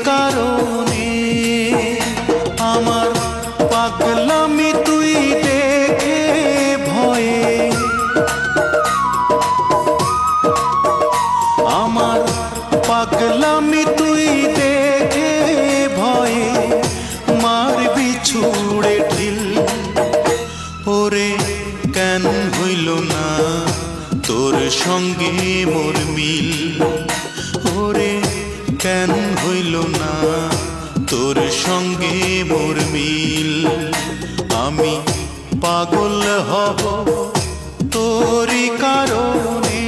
কারণে আমার পাগলামি তুই দেখে ভয়ে, আমার পাগলামি তুই দেখে ভয়ে মারবি ছুড়ে ঢিল। ওরে কেন হইল না তোর সঙ্গে মোর মিল, ওরে কেন হইল না তোর সঙ্গে মোর মিল। আমি পাগল হব তোরই কারণে,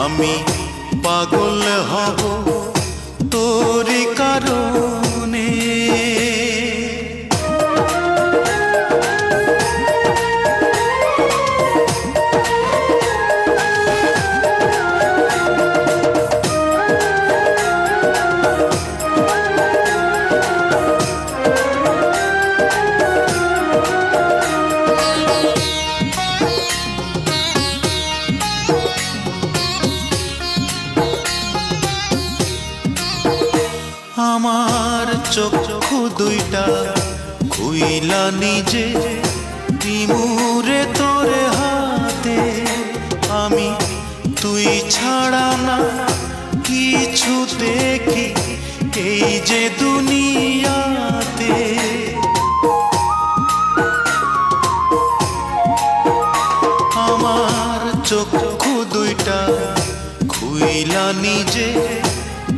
আমি পাগল হব তোরই কারণে। আমার চক্ষু দুইটা খুইলা নিজে দিমুরে তোরে হাতে, আমি তুই ছাড়া না কিছু দেখি এই যে দুনিয়াতে। আমার চক্ষু দুইটা খুইলা নিজে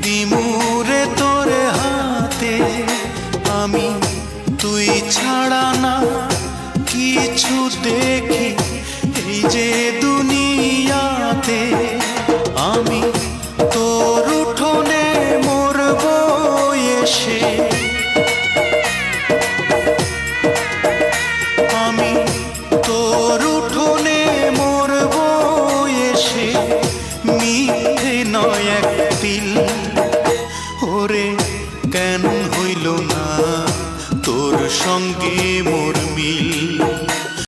দিমুরে তোরে হাতে, আমি তুই ছাড়া না কিছু দেখি এই যে দুনিয়াতে। আমি তোর উঠোনে মরব এসে, আমি তোর উঠোনে মরব এসে, মিথ্যে নয় এক দিল। ওরে কেন হইল না তোর সঙ্গে মোর মিল,